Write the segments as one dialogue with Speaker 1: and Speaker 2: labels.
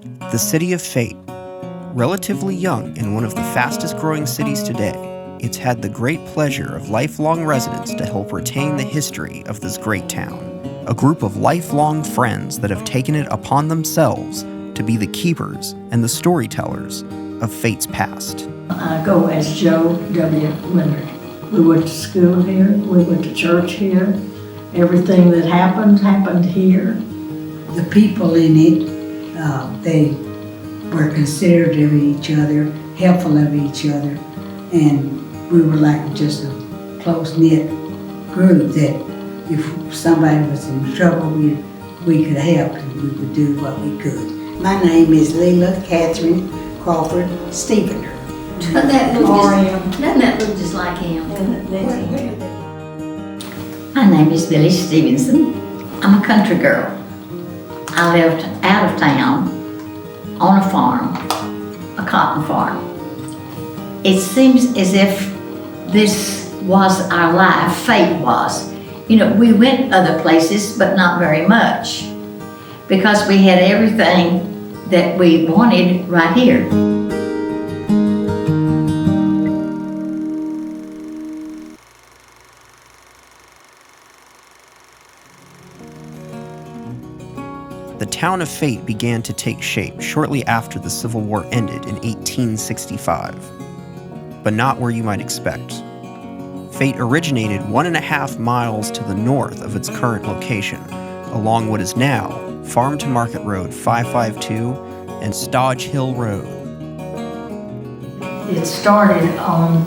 Speaker 1: The city of Fate. Relatively young and one of the fastest growing cities today, it's had the great pleasure of lifelong residents to help retain the history of this great town. A group of lifelong friends that have taken it upon themselves to be the keepers and the storytellers of Fate's past.
Speaker 2: I go as Jo Leonard. We went to school here, we went to church here. Everything that happened here.
Speaker 3: The people in it, they were considerate of each other, helpful of each other, and we were like just a close-knit group that if somebody was in trouble, we could help and we would do what we could. My name is Katherine Stevener.
Speaker 4: Doesn't that look just like him?
Speaker 5: My name is Billie Stevenson. I'm a country girl. I lived out of town on a farm, a cotton farm. It seems as if this was our life, Fate was. You know, we went other places, but not very much, because we had everything that we wanted right here.
Speaker 1: The town of Fate began to take shape shortly after the Civil War ended in 1865, but not where you might expect. Fate originated 1.5 miles to the north of its current location, along what is now Farm to Market Road 552 and Stodge Hill Road.
Speaker 2: It started on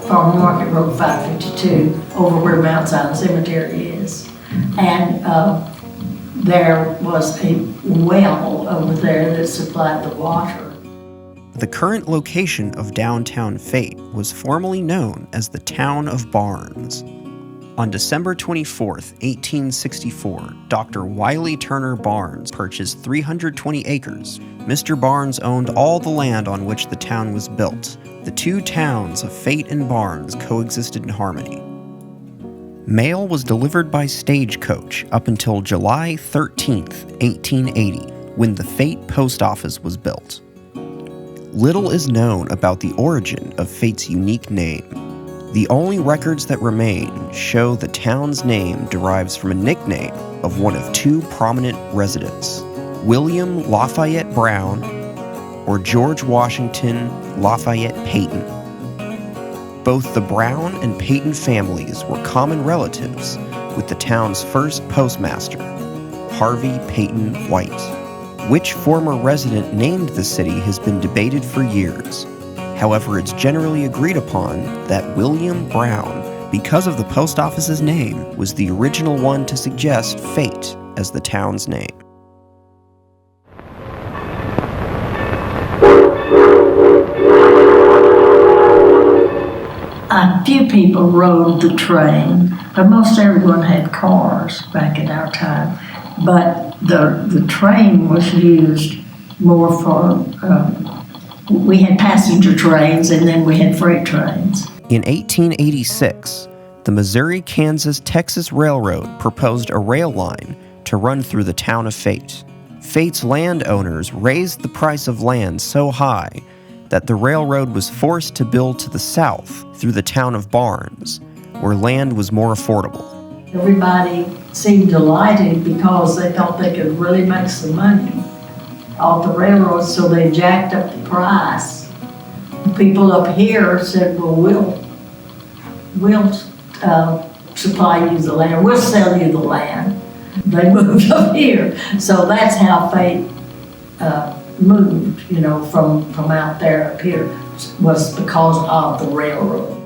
Speaker 2: Farm to Market Road 552, over where Mount Zion Cemetery is. And there was a well over there that supplied the water.
Speaker 1: The current location of downtown Fate was formerly known as the Town of Barnes. On December 24, 1864, Dr. Wiley Turner Barnes purchased 320 acres. Mr. Barnes owned all the land on which the town was built. The two towns of Fate and Barnes coexisted in harmony. Mail was delivered by stagecoach up until July 13, 1880, when the Fate post office was built. Little is known about the origin of Fate's unique name. The only records that remain show the town's name derives from a nickname of one of two prominent residents, William Lafayette Brown or George Washington Lafayette Peyton. Both the Brown and Peyton families were common relatives with the town's first postmaster, Harvey Peyton White. Which former resident named the city has been debated for years. However, it's generally agreed upon that William Brown, because of the post office's name, was the original one to suggest Fate as the town's name.
Speaker 2: A few people rode the train, but most everyone had cars back in our time. But the train was used more for, we had passenger trains and then we had freight trains.
Speaker 1: In 1886, the Missouri-Kansas-Texas Railroad proposed a rail line to run through the town of Fate. Fate's landowners raised the price of land so high that the railroad was forced to build to the south through the town of Barnes, where land was more affordable.
Speaker 2: Everybody seemed delighted because they thought they could really make some money off the railroad, so they jacked up the price. People up here said, well, we'll supply you the land, we'll sell you the land. They moved up here. So that's how Fate moved, you know, from out there up here, was because of the railroad.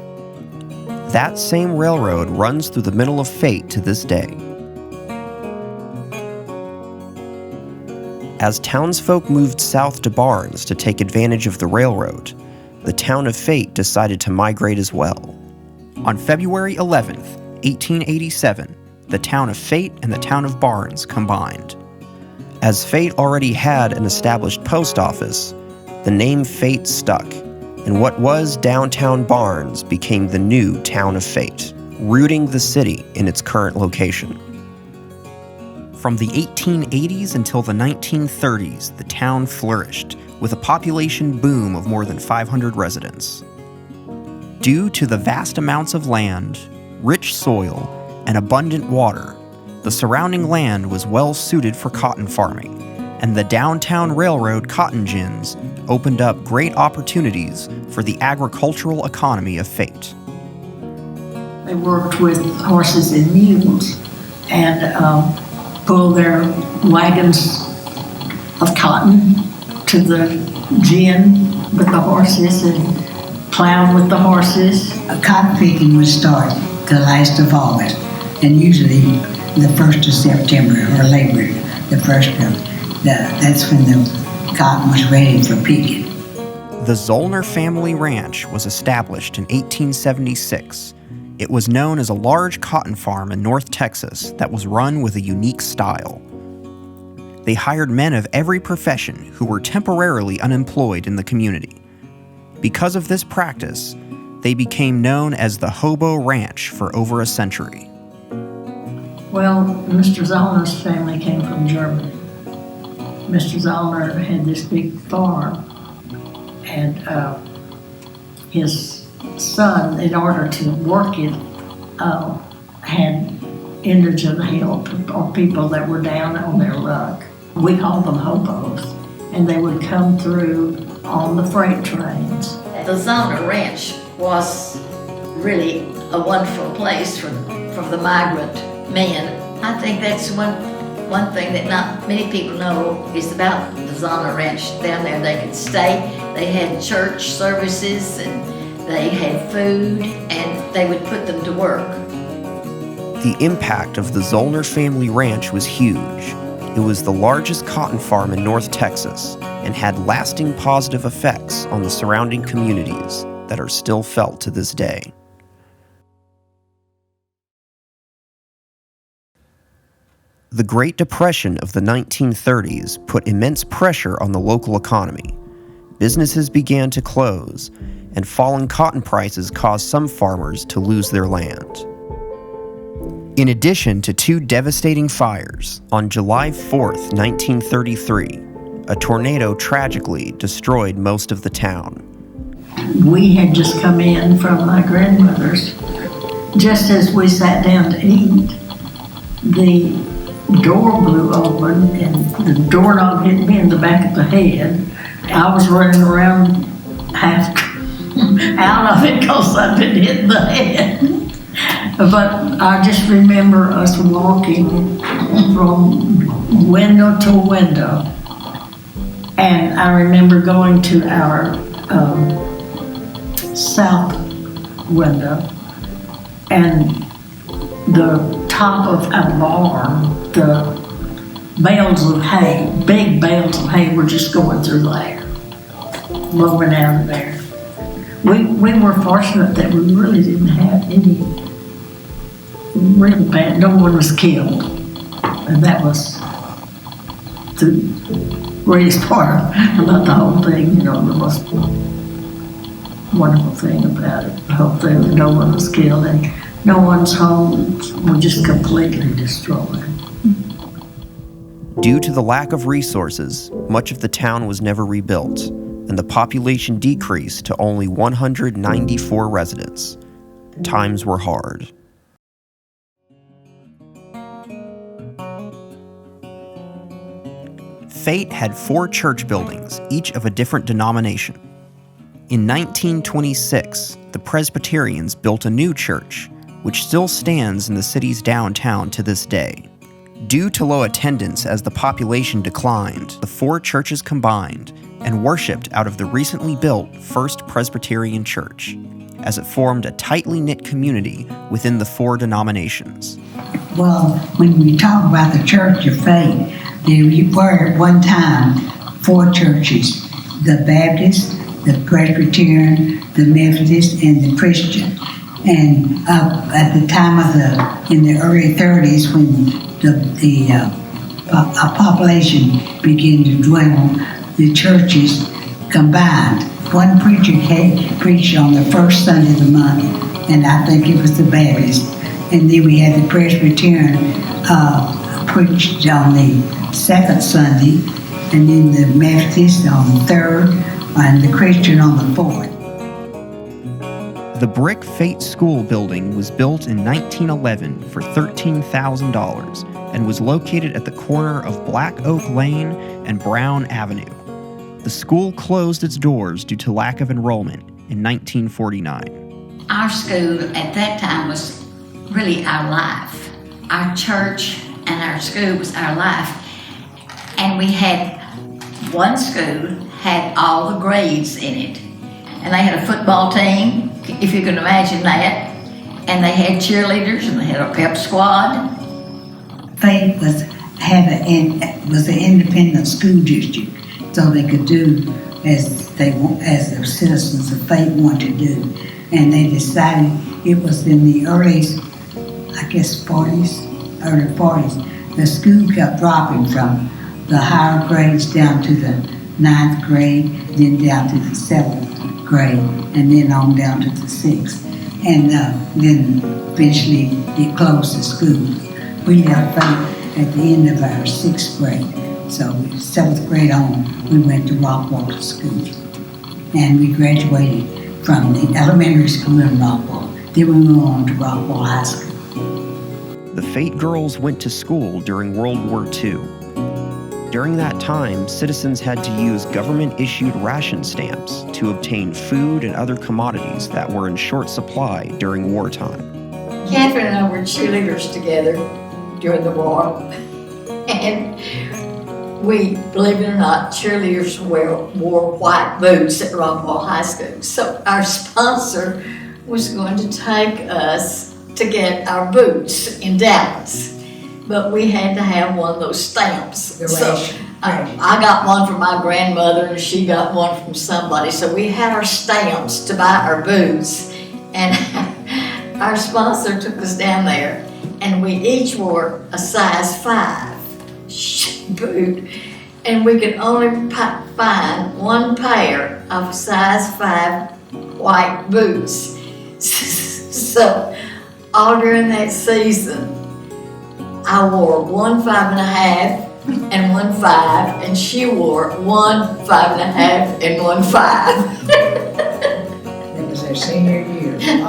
Speaker 1: That same railroad runs through the middle of Fate to this day. As townsfolk moved south to Barnes to take advantage of the railroad, the town of Fate decided to migrate as well. On February 11, 1887, the town of Fate and the town of Barnes combined. As Fate already had an established post office, the name Fate stuck, and what was downtown Barnes became the new town of Fate, rooting the city in its current location. From the 1880s until the 1930s, the town flourished, with a population boom of more than 500 residents. Due to the vast amounts of land, rich soil, and abundant water, the surrounding land was well suited for cotton farming, and the downtown railroad cotton gins opened up great opportunities for the agricultural economy of Fate.
Speaker 2: They worked with horses and mules and pulled their wagons of cotton to the gin with the horses and plowed with the horses.
Speaker 3: Cotton picking would start the last of August, and usually the 1st of September or Labor, the 1st of, that's when the cotton was ready for picking.
Speaker 1: The Zollner family ranch was established in 1876. It was known as a large cotton farm in North Texas that was run with a unique style. They hired men of every profession who were temporarily unemployed in the community. Because of this practice, they became known as the Hobo Ranch for over a century.
Speaker 2: Well, Mr. Zollner's family came from Germany. Mr. Zollner had this big farm, and his son, in order to work it, had indigent help or people that were down on their luck. We called them hobos, and they would come through on the freight trains.
Speaker 5: The Zollner Ranch was really a wonderful place for the migrant men. I think that's one thing that not many people know is about the Zollner Ranch. Down there they could stay, they had church services, and they had food, and they would put them to work.
Speaker 1: The impact of the Zollner family ranch was huge. It was the largest cotton farm in North Texas and had lasting positive effects on the surrounding communities that are still felt to this day. The Great Depression of the 1930s put immense pressure on the local economy. Businesses began to close, and falling cotton prices caused some farmers to lose their land. In addition to two devastating fires, on July 4th, 1933, a tornado tragically destroyed most of the town.
Speaker 2: We had just come in from my grandmother's. Just as we sat down to eat, the door blew open and the doorknob hit me in the back of the head. I was running around half out of it because I'd been hit in the head. But I just remember us walking from window to window. And I remember going to our south window, and the top of our barn, the bales of hay, big bales of hay were just going through there, blowing out of there. We were fortunate that we really didn't have any really bad, no one was killed. And that was the greatest part about the whole thing, the most wonderful thing about it. The whole thing, that no one was killed and no one's homes were just completely destroyed.
Speaker 1: Due to the lack of resources, much of the town was never rebuilt, and the population decreased to only 194 residents. Times were hard. Fate had 4 church buildings, each of a different denomination. In 1926, the Presbyterians built a new church, which still stands in the city's downtown to this day. Due to low attendance as the population declined, the 4 churches combined and worshipped out of the recently built First Presbyterian Church, as it formed a tightly knit community within the 4 denominations.
Speaker 3: Well, when we talk about the Church of Faith, there were at one time 4 churches: the Baptist, the Presbyterian, the Methodist, and the Christian. And at the time in the early 30s, when the population began to dwindle, the churches combined. One preacher preached on the first Sunday of the month, and I think it was the Baptist. And then we had the Presbyterian preached on the second Sunday, and then the Methodist on the third, and the Christian on the fourth.
Speaker 1: The brick Fate School building was built in 1911 for $13,000 and was located at the corner of Black Oak Lane and Brown Avenue. The school closed its doors due to lack of enrollment in 1949.
Speaker 5: Our school at that time was really our life. Our church and our school was our life. And we had one school had all the grades in it. And they had a football team, if you can imagine that. And they had cheerleaders and they had a pep squad.
Speaker 3: Fate was an independent school district, so they could do as the citizens of Fate wanted to do. And they decided, it was in the early 40s, the school kept dropping from the higher grades down to the 9th grade, then down to the 7th grade, and then on down to the 6th. And then eventually it closed the school. We left Fate at the end of our 6th grade. So 7th grade on, we went to Rockwall School. And we graduated from the elementary school in Rockwall. Then we moved on to Rockwall High School.
Speaker 1: The Fate girls went to school during World War II. During that time, citizens had to use government-issued ration stamps to obtain food and other commodities that were in short supply during wartime.
Speaker 4: Katherine and I were cheerleaders together during the war. And we, believe it or not, cheerleaders wore white boots at Rockwall High School. So our sponsor was going to take us to get our boots in Dallas. But we had to have one of those stamps. So I got one from my grandmother and she got one from somebody. So we had our stamps to buy our boots. And our sponsor took us down there and we each wore a size 5 boot. And we could only find one pair of size 5 white boots. So all during that season, I wore one 5.5 and one 5, and she wore one 5.5 and one 5.
Speaker 3: That was our senior year. There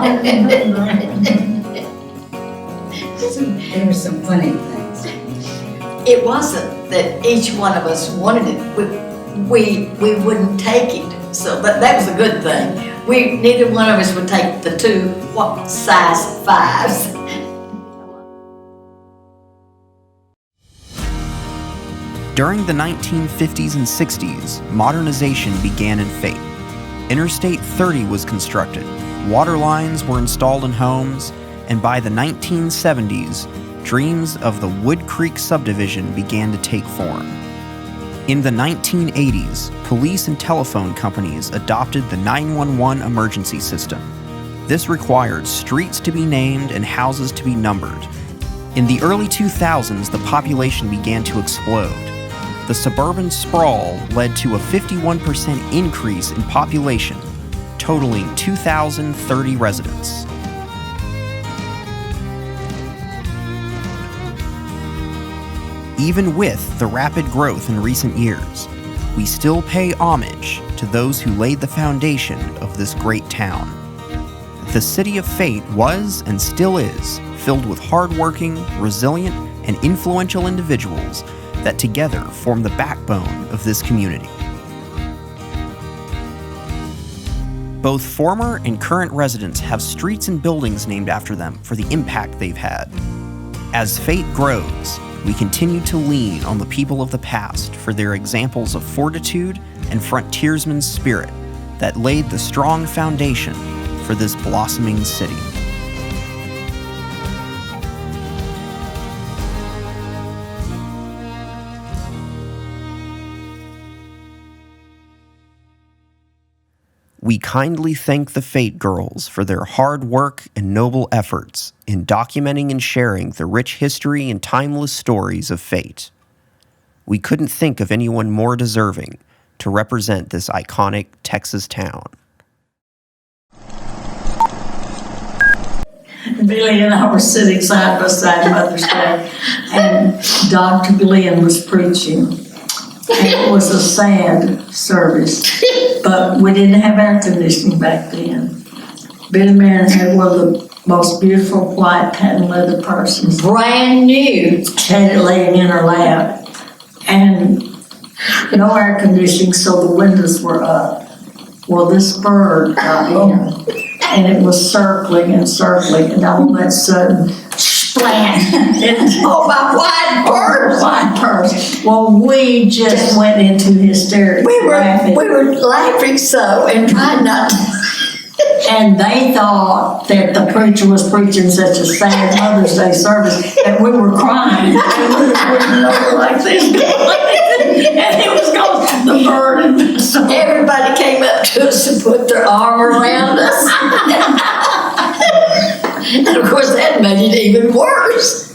Speaker 3: were some funny things.
Speaker 4: It wasn't that each one of us wanted it. We wouldn't take it. So that was a good thing. Neither one of us would take the two size 5s.
Speaker 1: During the 1950s and 60s, modernization began in Fate. Interstate 30 was constructed, water lines were installed in homes, and by the 1970s, dreams of the Wood Creek subdivision began to take form. In the 1980s, police and telephone companies adopted the 911 emergency system. This required streets to be named and houses to be numbered. In the early 2000s, the population began to explode. The suburban sprawl led to a 51% increase in population, totaling 2,030 residents. Even with the rapid growth in recent years, we still pay homage to those who laid the foundation of this great town. The city of Fate was and still is filled with hardworking, resilient, and influential individuals that together form the backbone of this community. Both former and current residents have streets and buildings named after them for the impact they've had. As Fate grows, we continue to lean on the people of the past for their examples of fortitude and frontiersman spirit that laid the strong foundation for this blossoming city. We kindly thank the Fate girls for their hard work and noble efforts in documenting and sharing the rich history and timeless stories of Fate. We couldn't think of anyone more deserving to represent this iconic Texas town.
Speaker 2: Billy and I were sitting side by side Mother's Day, and Dr. Glenn was preaching. And it was a sad service, but we didn't have air conditioning back then. Billy Marion had one of the most beautiful white patent leather purses.
Speaker 4: Brand new.
Speaker 2: Had it laying in her lap, and no air conditioning, so the windows were up. Well, this bird got in, and it was circling, and all of that sudden, splat!
Speaker 4: Oh, my white purse.
Speaker 2: White purse. Well, we just went into hysterics.
Speaker 4: We
Speaker 2: laughing.
Speaker 4: were laughing so and trying not to.
Speaker 2: And they thought that the preacher was preaching such a sad Mother's Day service that we were crying. And we were putting over like this. And it was called the bird. And so
Speaker 4: Everybody came up to us and put their arm around us. And of course, that made it even worse.